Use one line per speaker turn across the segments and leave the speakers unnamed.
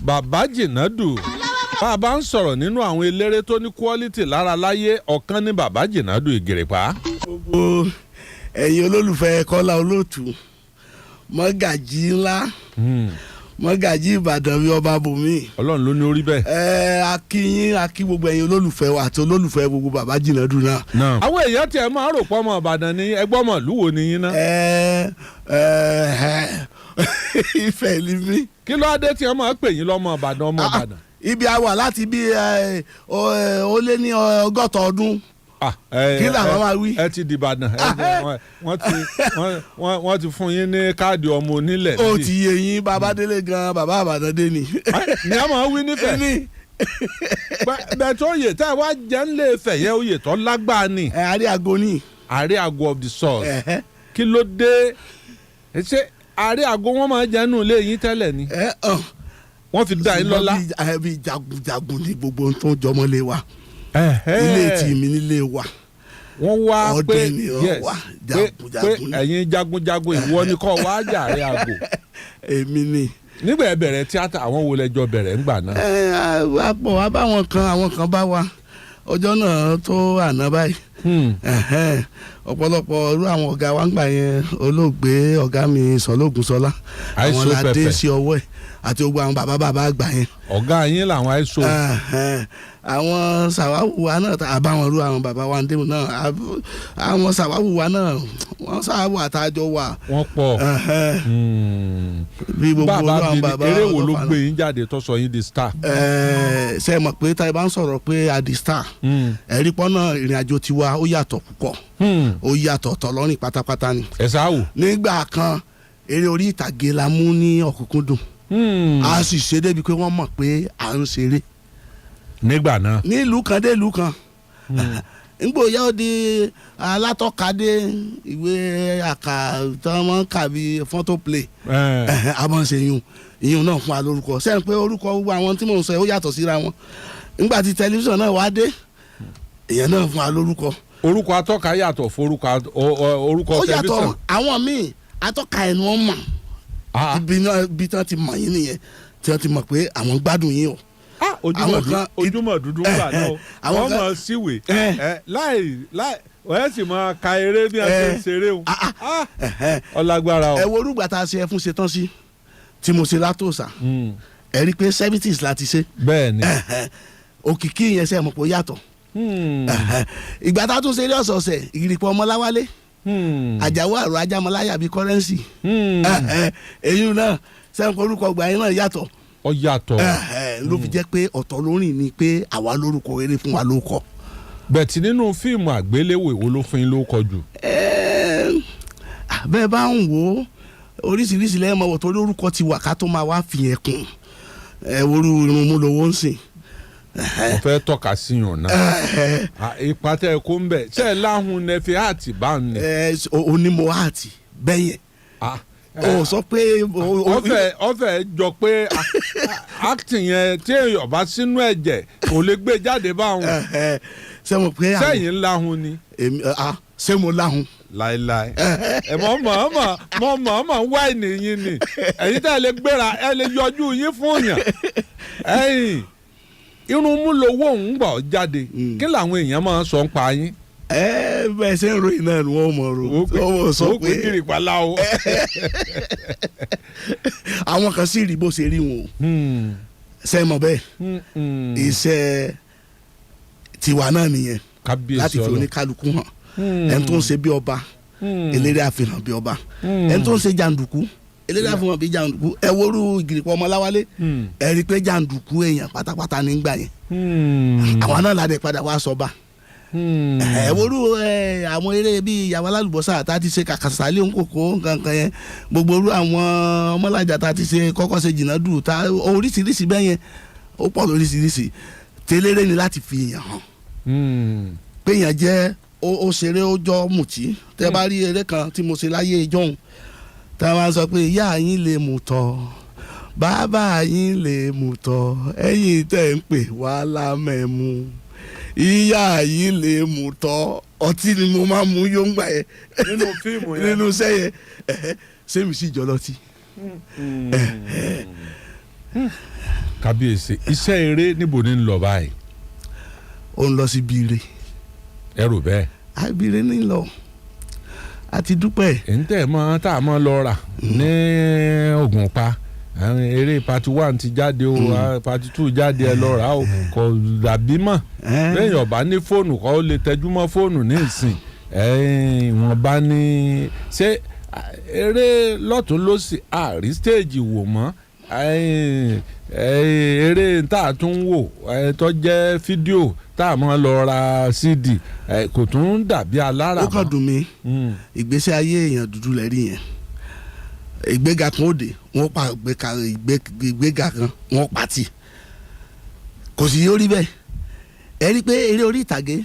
bàbá Jinadu bàbá ń sọ̀rọ̀ nínú àwọn eléré tó ní quality lára láyé ọ̀kan ní bàbá Jinadu Ìgèrèpá.
gbogbo ẹ̀yin olólùfẹ́ Kola Olootu mọ́gàjí ńlá mọ́gàjí Ìbàdàn bí ọba bòmí.
Ọlọ́run ló ní orí bẹ́ẹ̀.
akíyín akí gbogbo ẹ̀yin olólùfẹ́ wa àti olólùfẹ́ gbogbo bàbá Jinadu náà.
àwọn èèyàn tiẹ̀ máa rò pọ́ ọmọ Ìbàdàn ní ẹgbọ́n mọ̀ lúwo ni yín ná.
Ifẹ̀ ni mí.
kí ló dé tí ẹ máa pè yín lọ́mọ Ìbàdàn ọmọ Ìbàdàn.
ibi a wà láti bí ó lé ní 100 ọdún. Kí làwọn máa wí.
ẹ ti dìbàdàn wọ́n ti fún yín ní káàdì ọmọ onílẹ̀.
ó ti yé yín bàbá délé gan bàbá àbàdàn dé ni.
ni a máa wí nífẹ̀ẹ́. bẹ́ẹ̀ tó yè tá a wá jẹ́ ń lè fẹ̀yẹ́ oyè tó lágbára ni.
àrí àgọ́ ni.
àrí àgọ́ of the source. kí ló dé ṣé àrí àgọ́ wọn máa jẹ́ nù lé yín tẹ́lẹ̀ ni. wọ́n fi dá yín lọ́lá.
bí jagunjagun ni gbogbo ohun tó ń jọmọ́lé wa. ilé tí mi nílé wa.
wọ́n wá pé
yes
pé ẹ̀yin jagunjagun ìwọ ni kọ́ wá jàre àgọ́.
èmi ni.
nígbà ẹ bẹ̀rẹ̀ tíátà àwọn wo lẹjọ bẹ̀rẹ̀ ńgbà náà.
àpò wa bá àwọn kan bá wa ọjọ́ náà tó àná báyìí. ọ̀pọ̀lọpọ̀ irú àwọn ọ̀gá wa ń gbà yẹn olóògbé ọ̀gá mi Sọlógun Sọlá àwọn ládé sí ọwọ́ ẹ̀ àti gbogbo àwọn bàbá àgbà yẹn.
ọ̀gá yín làwọn àìsàn.
àwọn sàwáwù wa náà àbáwọn irú àwọn bàbá wa ń dé náà àwọn sàwáwù wa náà wọ́n sàwáwù àtàjọ wà.
wọ́n pọ̀.
bí gbogbo àwọn bàbá
eré wo ló gbé yín jáde tó sọ yín di star.
ṣe mọ̀ pé tá a bá ń sọ̀rọ̀ pé a di star ẹ̀rí pọ́nà ìrìn àjò tiwa ó yàtọ̀ púpọ̀ ó yàtọ̀ tọ̀lọ́rìn pátápátá ni.
ẹ sáwù.
nígbà kan eré orí ìtàgé la mú ní ọ̀kúnkúndùn a sì ṣe débi pé wọ́n mọ̀ pé à ń ṣeré.
nígbà náà.
ní ìlú kan dé ìlú kan ngbòyà ó di alátọ́kadé ìwé àkà tí wọ́n ń kà bí photo play abọ́nṣe ìyún náà fún wa lórúkọ sẹ́yìn pé orúkọ gbogbo àwọn tí mò ń sọ ó yàtọ̀ síra wọn nígbà tí tẹlifíṣàn náà wá dé èèyàn náà fún wa lórúkọ.
orúkọ atọ́ka yàtọ̀ forúkọ tẹlifíṣàn.
ó yàtọ̀ àwọn míì atọ́ka ẹnu wọn mọ̀ ibi tí wọ́n ti mọ̀ yín nìyẹn tí wọ́n ti mọ̀ pé àwọn gbádùn yín o.
ojúmọ̀ dúdú gbà náà wọ́n mọ̀ síwèé láì wọ́n sì máa ka eré bí wọ́n ṣe ń ṣeré o. ọlágbára o.
ẹ wo orúgbà tá a ṣe ẹ fún ṣetán sí tí mo ṣe látòsà ẹ rí i pé 70s láti ṣe.
bẹ́ẹ̀ni.
òkìkí yẹn ṣe mọ̀ pé ó yàtọ̀. ìgbà tá a tún ṣe eré ọ̀sọ̀ọ̀sẹ̀ ìrìpọ̀ ọmọláwálé àjàwó àrò ajámọláyà bíi kọ́rẹ́nsì èyí náà sẹ́yìn pé orúkọ ọgbà yẹn náà yàtọ̀.
ó yàtọ̀.
ló fi jẹ́ pé ọ̀tọ̀ lórin ni pé àwa lórúkọ eré fún wa ló kọ.
bẹ̀tì nínú fíìmù àgbéléwò èwo ló fún yín ló kọ jù.
bẹ́ẹ̀ bá ń wò ó oríṣiríṣi lẹ́yìn mọ̀ wò torí orúkọ ti wà ká tó máa wá fìyẹn kún orú irun mú lówó ń sìn.
mo fẹ́ tọ́ka sí yàn náà ipa tẹ́ ẹ kó ń bẹ̀ ṣe é láhùn nẹ́fẹ̀ àti bá ń nẹ.
onímọ̀ àti bẹ́yẹn o sọ pé.
ọfẹ jọ pé acting yẹn tí èèyàn bá sínú ẹ̀jẹ̀ kò lè gbé jáde báwọn. sẹ́yìn láhùn ni.
ṣé mo láhùn.
láéláé ẹ mọ̀ wá ènìyàn ni ẹ̀yin tá ẹ lè gbéra ẹ lè yọjú yín fún yàn ẹ̀yin irun mú lowó ń gbọ́ jáde kí làwọn èèyàn máa sọ ń pa yín.
bẹ́ẹ̀ ṣe ń ròyìn náà ni wọ́n mọ̀ ro wọ́n mọ̀ sọ pé
kiri pala o.
àwọn kan sì rí bó ṣe rí wọn o ṣe mọ̀ bẹ́ẹ̀ iṣẹ́ tiwa náà nìyẹn láti fi oníkálukú hàn ẹni tó ń ṣe bí ọba eléré àfihàn bí ọba ẹni tó ń ṣe jàǹdùkú eléré àfihàn bí jàǹdùkú ẹ worú ìgìrìpọ̀ ọmọláwálé ẹ rí i pé jàǹdùkú èèyàn pátápátá nígbà yẹn àwọn náà ládẹ padà wá sọba ẹ worú àwọn eré bíi ìyàwó alálùbọ́sà tá a ti ṣe kàkàsálẹ̀ òǹkòkò nǹkan yẹn gbogbo orú àwọn ọmọlájà tá a ti ṣe kọ́kọ́ ṣe jìnnàdù tá oríṣiríṣi bẹ́ẹ̀ yẹn ó pọ̀ lóríṣiríṣi tẹ́lẹ̀rẹ́ ni láti fi èèyàn hàn pé èèyàn jẹ́ ó ṣeré ó jọ mùtí tẹ́ bá rí eré kan tí mo ṣe láyé ìjọ́hun tá a máa sọ pé ìyá yín lè mú tọ́ bàbá yín lè mú tọ́ ẹ̀yin tẹ́ ń pè wá lámẹ̀mú ìyá yìí lè mú tọ́ ọtí ni mo máa mú yóò ń gbà yẹn
nínú fíìmù yẹn
nínú sẹ́yẹ sẹ́mi sì jọ lọ́tí.
kábíyèsí iṣẹ́ eré níbo ni ń lọ báyìí.
ó ń lọ sí bire.
ẹ rò bẹ́ẹ̀.
àbíire ní lọ àti dúpẹ́.
ǹtẹ̀ mọ́ tá a mọ́ lọ rà ní Ògùnpa eré party 1 ti jáde o party 2 jáde ẹ lọ rà o kò dàbí mọ́ lẹ́yìn ọ̀bá ní fóònù kọ́ ó lè tẹjú mọ́ fóònù ní ìsìn wọ́n bá ní ṣé eré lọ́tún lọ́sì àrí stéèjì wò mọ́ eré tá a tún wò tó jẹ́ fídíò tá a máa lọ ra CD kò tún dàbí alára mọ́.
ó kàn dùn mí ìgbésí ayé èèyàn dúdú lẹ́rìí yẹn ìgbéga kan ó dé wọ́n pa ìgbéga kan wọ́n pa tì kò sì yóò rí bẹ́ẹ̀ ẹ rí i pé eré orí ìtàgé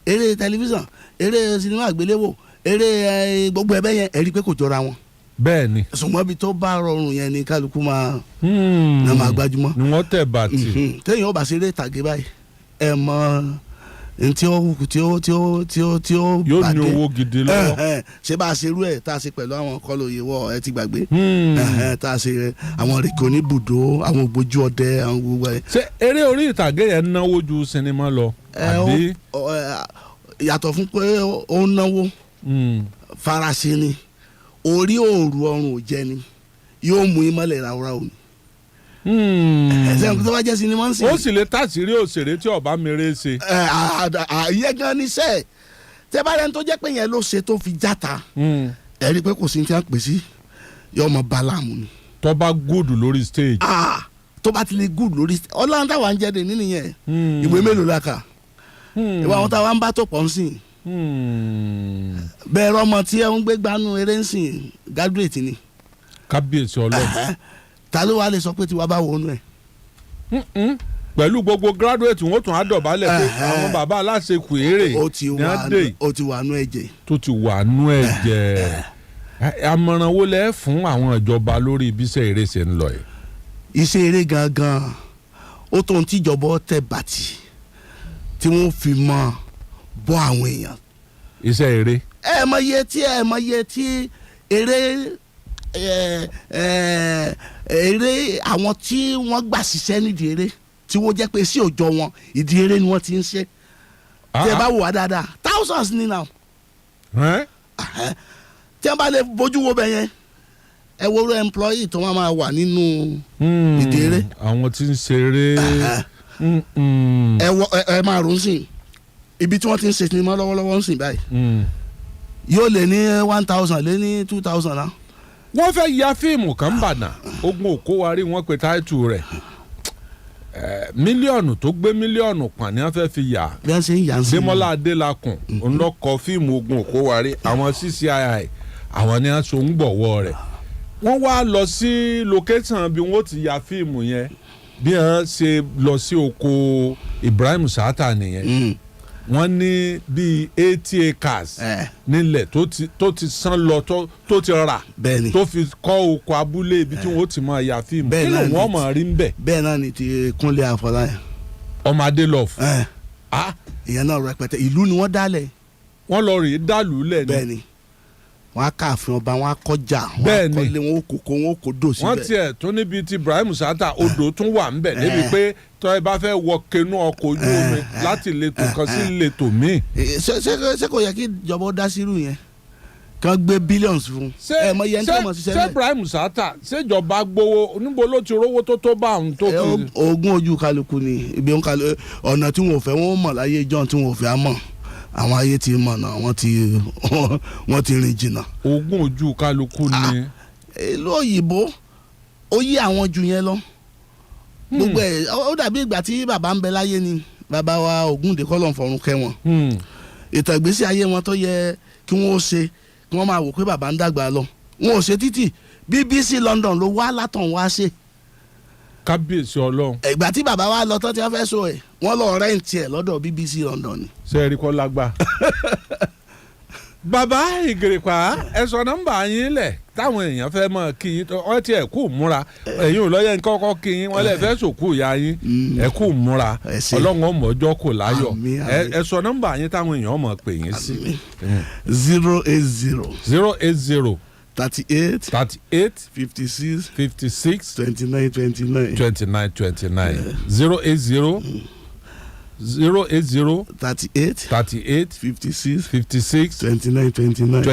eré tẹlifíṣàn eré sinimá àgbéléwò eré gbogbo ẹbẹ yẹn ẹ rí i pé kò jọra wọn.
bẹ́ẹ̀ ni.
ṣùgbọ́n ibi tó bá rọrùn yẹn ni kálukú máa gbájúmọ́.
ni wọ́n tẹ̀ bàtì.
téèyàn ó bá ṣe eré ìtàgé báyìí ẹ mọ tí ó
yóò ní owó gidi lọ́wọ́.
ṣé bá a ṣe irú ẹ̀ tá a ṣe pẹ̀lú àwọn Kola Olootu ẹ ti gbàgbé. tá a ṣe àwọn rèké oníbùdó àwọn ògbójú ọdẹ àwọn gbogbo ẹ.
ṣé eré orí ìtàgé yẹn náwó ju sinimá lọ. àbí.
yàtọ̀ fún pé ó ń náwó farasin ni orí òòrù ọrùn ò jẹ ni yóò mú ìmọ̀lẹ̀ ráúráú ni. ẹsẹ̀ tó bá jẹ́ sinimá ń sìn.
ó sì lè tàṣírí òṣèré tí ọba mèrè ṣe.
ìyẹn gan ni sẹ́ẹ̀ tẹ́ bá rẹ́ni tó jẹ́ pé yẹn ló ṣe tó fi játa ẹ rí i pé kò sí ní tí wọ́n pè sí yọ ọmọ balamu ni.
tó bá gúdù lórí stage.
tó bá ti lè gúdù lórí stage ọlọ́run táwa ń jẹ́ dè nínú yẹn ìwé mélòó la kà ìwà àwọn táwa ń bá tó pọ̀ ń sìn. bẹ́ẹ̀ rọmọ tí ẹ ń gbé gbanú eré ń sìn graduate ni.
kábíyèsí ọlọ́run.
ta ló wá lè sọ pé tiwa bá wọnú ẹ̀.
pẹ̀lú gbogbo graduate wọn tún á dọ̀bálẹ̀ pé àwọn bàbá aláṣẹ kù eré
ó ti wà nú ẹ̀jẹ̀.
tó ti wà nú ẹ̀jẹ̀. àmọ̀ràn wo lẹ́ fún àwọn ìjọba lórí ibiṣẹ́ eré ṣe ń lọ yìí.
iṣẹ́ eré gangan ó tó ń tíjọba tẹ bàtì tí wọ́n fi mọ bọ́ àwọn èèyàn.
iṣẹ́ eré.
ẹ mọ iye tí eré àwọn tí wọ́n gbà ṣiṣẹ́ nídìí eré tí wọ́n jẹ́ pé sí òòjọ́ wọn ìdí eré ni wọ́n ti ń ṣe. tí ẹ bá wò wá dáadáa thousands ní now. tí wọ́n bá lè bójú wo bẹ̀ yẹn ẹ wo ro employee tó máa wà nínú ìdí eré.
àwọn tí ń ṣeré.
ẹ máa rò ó sìn ibi tí wọ́n ti ń ṣe sinimá lọ́wọ́lọ́wọ́ ń sìn báyìí yóò lé ní 1,000 lé ní 2,000 náà.
wọ́n fẹ́ ya fíìmù kan bàdàn ogun òkówárí wọ́n pe táìtù rẹ̀ mílíọ̀nù tó gbé mílíọ̀nù pọ̀n ni wọ́n fẹ́ fi yà.
bí wọ́n ṣe ń yà ń sìn.
Démọ́lá Adélakùn òun ló kọ fíìmù ogun òkówárí àwọn CCI àwọn ni wọ́n so ń gbọ̀wọ́ rẹ̀. wọ́n wá lọ sí location bí wọ́n ti ya fíìmù yẹn bí wọ́n ṣe lọ sí oko Ibrahim Chatta nìyẹn. wọ́n ní bíi 80 acres nílẹ̀ tó ti sán lọ tó ti rà tó fi kọ́ oko abúlé ibi tí wọ́n ti máa ya fíìmù kí ló wọ́n máa rí ń bẹ̀.
bẹ́ẹ̀ náà ni ti Kúnlé Afọláyàn.
ọmọ Adélọ́fù.
ìyẹn náà rẹpẹtẹ ìlú ni wọ́n dálẹ̀.
wọ́n lọ rèé dàlú lẹ̀ ni.
bẹ́ẹ̀ ni wọ́n á káàfin ọba wọ́n á kọjá wọ́n á kọ́lé wọn ó kókó wọn ó kó dò síbẹ̀.
wọ́n tiẹ̀ tó níbi tí Ibrahim Chatta odò tún wà ń bẹ̀ débi pé tọ́ ẹ bá fẹ́ wọ kenú ọkọ̀ ojú omi láti ìletò kan sí ìletò míì.
ṣé kò yẹ kí ìjọba ó dá sírù yẹn kàn gbé billions fún.
ṣé Ibrahim Chatta ṣèjọba gbowó níbo ló ti rówó tó bá òun tó fi.
ogún ojú kálukú ni ibi ọ̀nà tí wọn ò fẹ́ wọn mọ̀ láyé john tí wọn ò fẹ́ á mọ̀ àwọn ayé ti mọ̀ náà wọ́n ti rìn jìnnà.
ogún ojú kálukú ni.
ìlú òyìnbó ó yí àwọn jù yẹn lọ gbogbo ẹ̀ ó dàbí ìgbà tí bàbá ń bẹ láyé ni bàbá wa Ògúndé kọ́lọ̀ fọ̀run kẹ́ wọn. ìtàn ìgbésí ayé wọn tó yẹ kí wọ́n ó ṣe kí wọ́n máa wò pé bàbá ń dàgbà lọ wọn ò ṣe títì BBC London ló wá látàn wá ṣe.
kábíyèsí Ọlọ́run.
ìgbà tí bàbá wa lọ tán tí wọ́n fẹ́ sọ ẹ̀ wọ́n lọ rẹ́ǹtì ẹ̀ lọ́dọ̀ BBC London ni.
ṣé ẹ rí kọ́ lágbá. bàbá Ìgèrèpá ẹ sọ nọ́mbà yín lẹ̀ táwọn èèyàn fẹ́ mọ̀ kí yín ọ tí ẹ kú múra ẹ̀yin ò lọ́yẹ̀ kọ́kọ́ kí yín wọ́n lè fẹ́ sòkú ìyá yín ẹ kú múra Ọlọ́run ọmọọjọ́ kò láyọ̀ ẹ sọ nọ́mbà yín táwọn èèyàn mọ̀ pè yín sí.
080.
080.
38
56
29 29
080
38
56
56 29 29.